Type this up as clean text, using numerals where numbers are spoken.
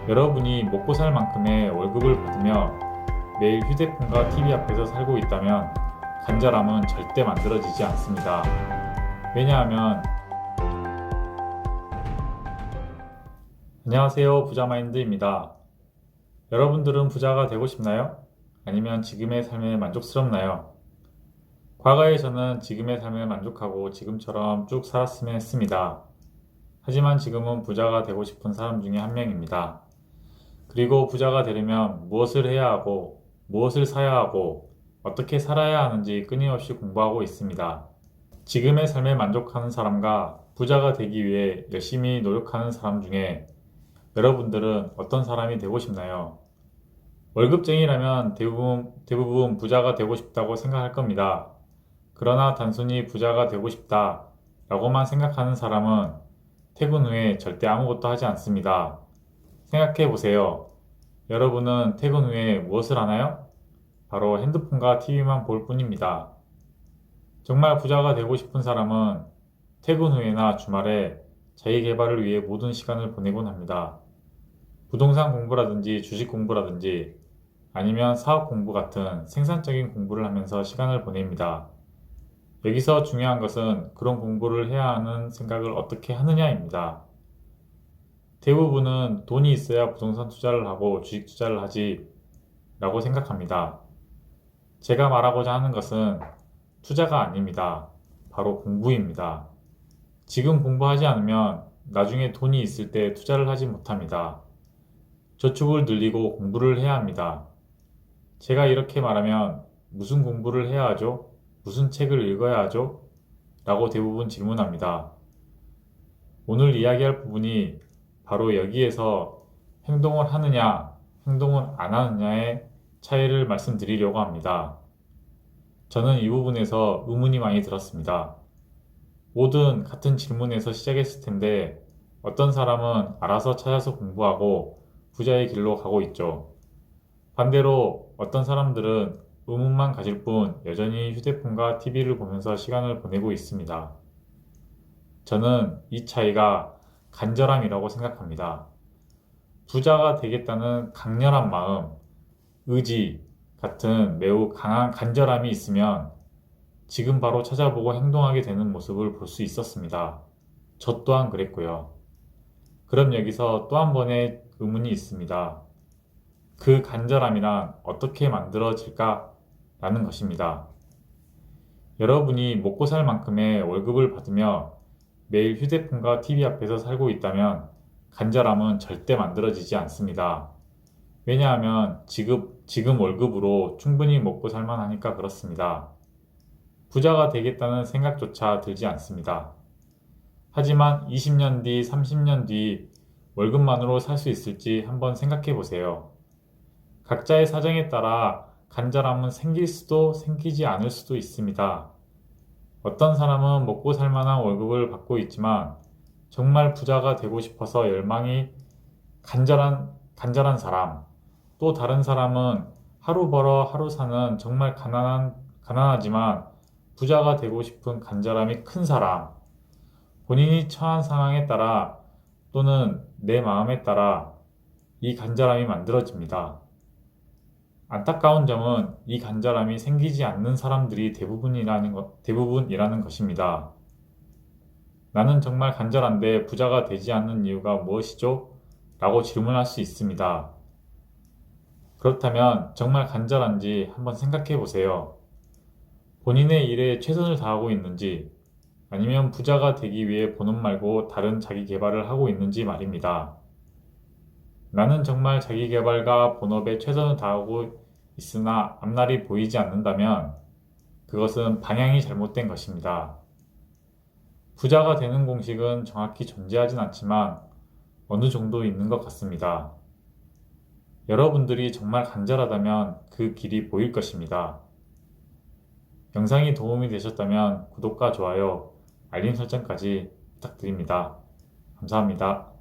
여러분이 먹고 살 만큼의 월급을 받으며 매일 휴대폰과 TV 앞에서 살고 있다면 간절함은 절대 만들어지지 않습니다. 왜냐하면 안녕하세요, 부자마인드입니다. 여러분들은 부자가 되고 싶나요? 아니면 지금의 삶에 만족스럽나요? 과거에 저는 지금의 삶에 만족하고 지금처럼 쭉 살았으면 했습니다. 하지만 지금은 부자가 되고 싶은 사람 중에 한 명입니다. 그리고 부자가 되려면 무엇을 해야 하고, 무엇을 사야 하고, 어떻게 살아야 하는지 끊임없이 공부하고 있습니다. 지금의 삶에 만족하는 사람과 부자가 되기 위해 열심히 노력하는 사람 중에 여러분들은 어떤 사람이 되고 싶나요? 월급쟁이라면 대부분 부자가 되고 싶다고 생각할 겁니다. 그러나 단순히 부자가 되고 싶다 라고만 생각하는 사람은 퇴근 후에 절대 아무것도 하지 않습니다. 생각해 보세요. 여러분은 퇴근 후에 무엇을 하나요? 바로 핸드폰과 TV만 볼 뿐입니다. 정말 부자가 되고 싶은 사람은 퇴근 후에나 주말에 자기 개발을 위해 모든 시간을 보내곤 합니다. 부동산 공부라든지 주식 공부라든지 아니면 사업 공부 같은 생산적인 공부를 하면서 시간을 보냅니다. 여기서 중요한 것은 그런 공부를 해야 하는 생각을 어떻게 하느냐입니다. 대부분은 돈이 있어야 부동산 투자를 하고 주식 투자를 하지 라고 생각합니다. 제가 말하고자 하는 것은 투자가 아닙니다. 바로 공부입니다. 지금 공부하지 않으면 나중에 돈이 있을 때 투자를 하지 못합니다. 저축을 늘리고 공부를 해야 합니다. 제가 이렇게 말하면 무슨 공부를 해야 하죠? 무슨 책을 읽어야 하죠? 라고 대부분 질문합니다. 오늘 이야기할 부분이 바로 여기에서 행동을 하느냐, 행동을 안 하느냐의 차이를 말씀드리려고 합니다. 저는 이 부분에서 의문이 많이 들었습니다. 모든 같은 질문에서 시작했을 텐데 어떤 사람은 알아서 찾아서 공부하고 부자의 길로 가고 있죠. 반대로 어떤 사람들은 의문만 가질 뿐 여전히 휴대폰과 TV를 보면서 시간을 보내고 있습니다. 저는 이 차이가 간절함이라고 생각합니다. 부자가 되겠다는 강렬한 마음, 의지 같은 매우 강한 간절함이 있으면 지금 바로 찾아보고 행동하게 되는 모습을 볼 수 있었습니다. 저 또한 그랬고요. 그럼 여기서 또 한 번의 의문이 있습니다. 그 간절함이란 어떻게 만들어질까? 라는 것입니다. 여러분이 먹고 살 만큼의 월급을 받으며 매일 휴대폰과 TV 앞에서 살고 있다면 간절함은 절대 만들어지지 않습니다. 왜냐하면 지금 월급으로 충분히 먹고 살만 하니까 그렇습니다. 부자가 되겠다는 생각조차 들지 않습니다. 하지만 20년 뒤, 30년 뒤 월급만으로 살 수 있을지 한번 생각해 보세요. 각자의 사정에 따라 간절함은 생길 수도 생기지 않을 수도 있습니다. 어떤 사람은 먹고 살 만한 월급을 받고 있지만 정말 부자가 되고 싶어서 열망이 간절한 사람, 또 다른 사람은 하루 벌어 하루 사는 정말 가난하지만 부자가 되고 싶은 간절함이 큰 사람, 본인이 처한 상황에 따라 또는 내 마음에 따라 이 간절함이 만들어집니다. 안타까운 점은 이 간절함이 생기지 않는 사람들이 대부분이라는 것입니다. 나는 정말 간절한데 부자가 되지 않는 이유가 무엇이죠? 라고 질문할 수 있습니다. 그렇다면 정말 간절한지 한번 생각해 보세요. 본인의 일에 최선을 다하고 있는지 아니면 부자가 되기 위해 본업 말고 다른 자기 개발을 하고 있는지 말입니다. 나는 정말 자기 개발과 본업에 최선을 다하고 있으나 앞날이 보이지 않는다면 그것은 방향이 잘못된 것입니다. 부자가 되는 공식은 정확히 존재하진 않지만 어느 정도 있는 것 같습니다. 여러분들이 정말 간절하다면 그 길이 보일 것입니다. 영상이 도움이 되셨다면 구독과 좋아요, 알림 설정까지 부탁드립니다. 감사합니다.